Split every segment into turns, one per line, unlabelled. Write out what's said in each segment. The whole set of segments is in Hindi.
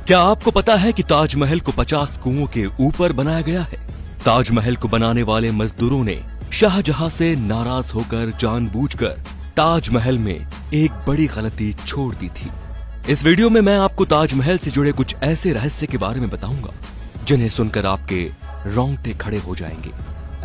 क्या आपको पता है कि ताजमहल को 50 कुओं के ऊपर बनाया गया है? ताजमहल को बनाने वाले मजदूरों ने शाहजहां से नाराज होकर जानबूझकर ताजमहल में एक बड़ी गलती छोड़ दी थी। इस वीडियो में मैं आपको ताजमहल से जुड़े कुछ ऐसे रहस्य के बारे में बताऊंगा जिन्हें सुनकर आपके रोंगटे खड़े हो जाएंगे।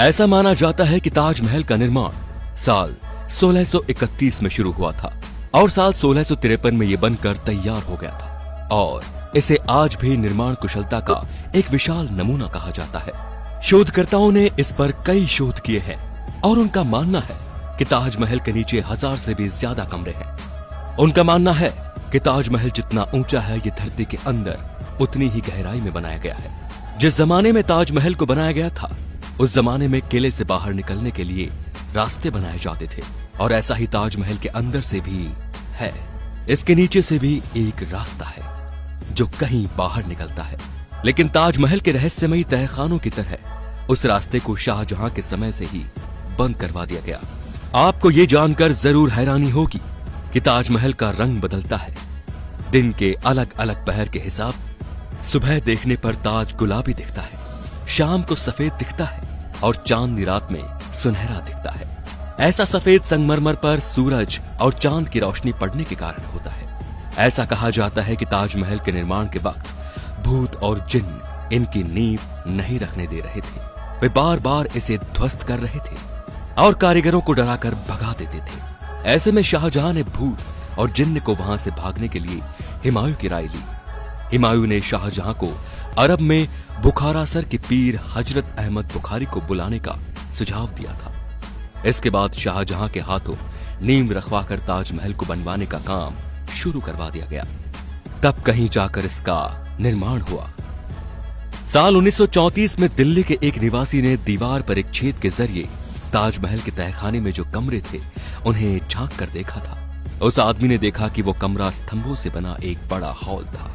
ऐसा माना जाता है कि ताजमहल का निर्माण साल 1631 में शुरू हुआ था और साल 1653 में यह बनकर तैयार हो गया था और इसे आज भी निर्माण कुशलता का एक विशाल नमूना कहा जाता है। शोधकर्ताओं ने इस पर कई शोध किए हैं और उनका मानना है कि ताजमहल के नीचे 1000 से भी ज्यादा कमरे हैं। उनका मानना है कि ताजमहल जितना ऊंचा है ये धरती के अंदर उतनी ही गहराई में बनाया गया है। जिस जमाने में ताजमहल को बनाया गया था उस जमाने में किले से बाहर निकलने के लिए रास्ते बनाए जाते थे और ऐसा ही ताजमहल के अंदर से भी है। इसके नीचे से भी एक रास्ता है जो कहीं बाहर निकलता है, लेकिन ताजमहल के रहस्यमयी तहखानों की तरह उस रास्ते को शाहजहां के समय से ही बंद करवा दिया गया। आपको ये जानकर जरूर हैरानी होगी कि ताजमहल का रंग बदलता है दिन के अलग अलग पहर के हिसाब। सुबह देखने पर ताज गुलाबी दिखता है, शाम को सफेद दिखता है और चांदनी रात में सुनहरा दिखता है। ऐसा सफेद संगमरमर पर सूरज और चांद की रोशनी पड़ने के कारण होता है। ऐसा कहा जाता है कि ताजमहल के निर्माण के वक्त भूत और जिन्न इनकी नींव नहीं रखने दे रहे थे। वे बार बार इसे ध्वस्त कर रहे थे और कारीगरों को डराकर भगा देते थे। ऐसे में शाहजहां ने भूत और जिन्न को वहां से भागने के लिए हुमायूं की राय ली। हुमायूं ने शाहजहां को अरब में बुखारा सर के पीर हजरत अहमद बुखारी को बुलाने का सुझाव दिया था। इसके बाद शाहजहां के हाथों नींव रखवाकर ताजमहल को बनवाने का काम शुरू करवा दिया गया। तब कहीं जाकर इसका निर्माण हुआ। साल 1934 में दिल्ली के एक निवासी ने दीवार पर एक छेद के जरिए ताजमहल के तहखाने में जो कमरे थे उन्हें झांक कर देखा था। उस आदमी ने देखा कि वो कमरा स्तंभों से बना एक बड़ा हॉल था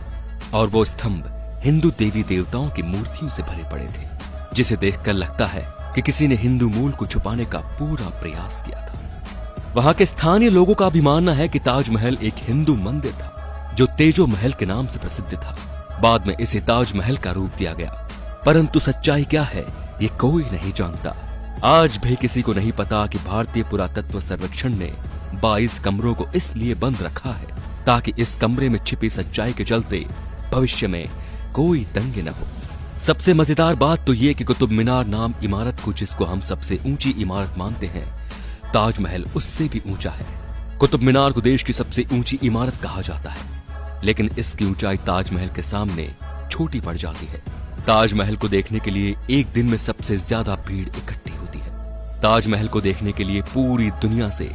और वो स्तंभ हिंदू देवी देवताओं की मूर्तियों से भरे पड़े थे, जिसे देखकर लगता है कि किसी ने हिंदू मूल को छुपाने का पूरा प्रयास किया था। वहां के स्थानीय लोगों का भी मानना है कि ताजमहल एक हिंदू मंदिर था जो तेजो महल के नाम से प्रसिद्ध था। बाद में इसे ताजमहल का रूप दिया गया, परंतु सच्चाई क्या है ये कोई नहीं जानता। आज भी किसी को नहीं पता कि भारतीय पुरातत्व सर्वेक्षण ने 22 कमरों को इसलिए बंद रखा है ताकि इस कमरे में छिपी सच्चाई के चलते भविष्य में कोई तंगे न हो। सबसे मजेदार बात तो ये कि कुतुब मीनार नाम इमारत को, जिसको हम सबसे ऊंची इमारत मानते हैं, ताजमहल उससे भी ऊंचा है। कुतुब मीनार को देश की सबसे ऊंची इमारत कहा जाता है, लेकिन इसकी ऊंचाई ताजमहल के सामने छोटी पड़ जाती है। ताजमहल को देखने के लिए एक दिन में सबसे ज्यादा भीड़ इकट्ठी होती है। ताजमहल को देखने के लिए पूरी दुनिया से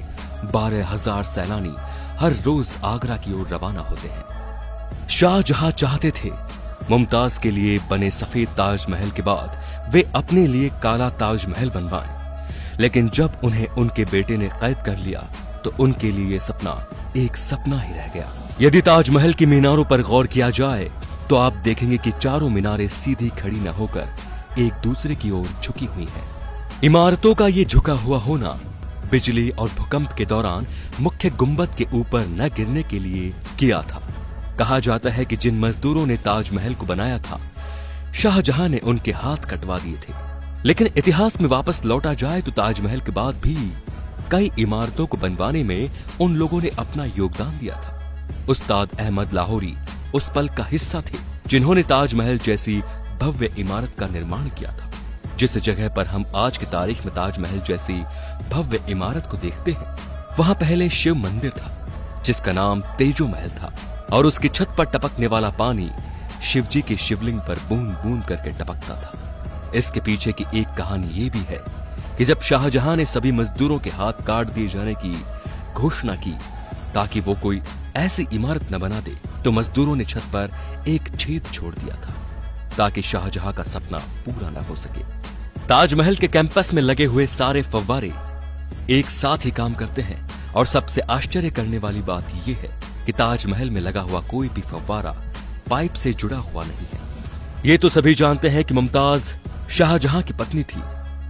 12,000 सैलानी हर रोज आगरा की ओर रवाना होते हैं। शाहजहां चाहते थे मुमताज के लिए बने सफेद ताजमहल के बाद वे अपने लिए काला ताजमहल बनवाएं, लेकिन जब उन्हें उनके बेटे ने कैद कर लिया तो उनके लिए सपना एक सपना ही रह गया। यदि ताजमहल की मीनारों पर गौर किया जाए तो आप देखेंगे कि चारों मीनारें सीधी खड़ी न होकर एक दूसरे की ओर झुकी हुई हैं। इमारतों का ये झुका हुआ होना बिजली और भूकंप के दौरान मुख्य गुंबद के ऊपर न गिरने के लिए किया था। कहा जाता है कि जिन मजदूरों ने ताजमहल को बनाया था शाहजहां ने उनके हाथ कटवा दिए थे, लेकिन इतिहास में वापस लौटा जाए तो ताजमहल के बाद भी कई इमारतों को बनवाने में उन लोगों ने अपना योगदान दिया था। उस्ताद अहमद लाहौरी उस पल का हिस्सा थे जिन्होंने ताजमहल जैसी भव्य इमारत का निर्माण किया था। जिस जगह पर हम आज की तारीख में ताजमहल जैसी भव्य इमारत को देखते हैं वहां पहले शिव मंदिर था जिसका नाम तेजो महल था और उसकी छत पर टपकने वाला पानी शिवजी के शिवलिंग पर बूंद बूंद करके टपकता था। इसके पीछे की एक कहानी ये भी है कि जब शाहजहां ने सभी मजदूरों के हाथ काट दिए जाने की घोषणा की ताकि वो कोई ऐसी इमारत न बना दे, तो मजदूरों ने छत पर एक छेद छोड़ दिया था ताकि शाहजहां का सपना पूरा न हो सके। ताजमहल के कैंपस में लगे हुए सारे फव्वारे एक साथ ही काम करते हैं और सबसे आश्चर्य करने वाली बात यह है कि ताजमहल में लगा हुआ कोई भी फव्वारा पाइप से जुड़ा हुआ नहीं है। ये तो सभी जानते हैं कि मुमताज शाहजहां की पत्नी थी,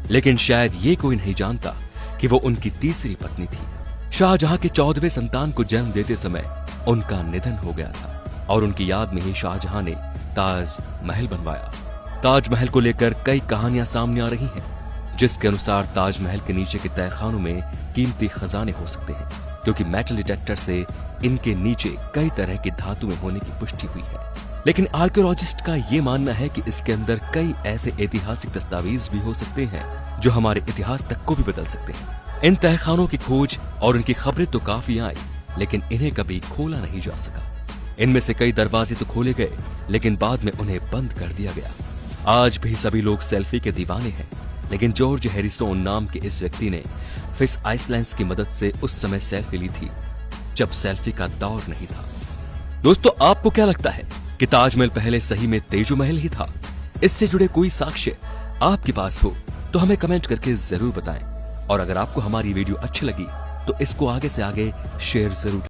लेकिन शायद ये कोई नहीं जानता कि वो उनकी तीसरी पत्नी थी। शाहजहां के 14वें संतान को जन्म देते समय उनका निधन हो गया था और उनकी याद में ही शाहजहां ने ताज महल बनवाया। ताजमहल को लेकर कई कहानियां सामने आ रही हैं, जिसके अनुसार ताजमहल के नीचे के तहखानों में कीमती खजाने हो सकते हैं, क्योंकि मेटल डिटेक्टर से इनके नीचे कई तरह की धातुएं होने की पुष्टि हुई है। लेकिन आर्कियोलॉजिस्ट का ये मानना है कि इसके अंदर कई ऐसे ऐतिहासिक दस्तावेज भी हो सकते हैं जो हमारे इतिहास तक को भी बदल सकते हैं। इन तहखानों की खोज और उनकी खबरें तो काफी आई, लेकिन इन्हें कभी खोला नहीं जा सका। इनमें से कई दरवाजे तो खोले गए, लेकिन बाद में उन्हें बंद कर दिया गया। आज भी सभी लोग सेल्फी के दीवाने हैं, लेकिन जॉर्ज हैरिसन नाम के इस व्यक्ति ने फिश आइसलैंड्स की मदद से उस समय सेल्फी ली थी जब सेल्फी का दौर नहीं था। दोस्तों, आपको क्या लगता है कि ताजमहल पहले सही में तेजो महल ही था? इससे जुड़े कोई साक्ष्य आपके पास हो तो हमें कमेंट करके जरूर बताएं। और अगर आपको हमारी वीडियो अच्छी लगी तो इसको आगे से आगे शेयर जरूर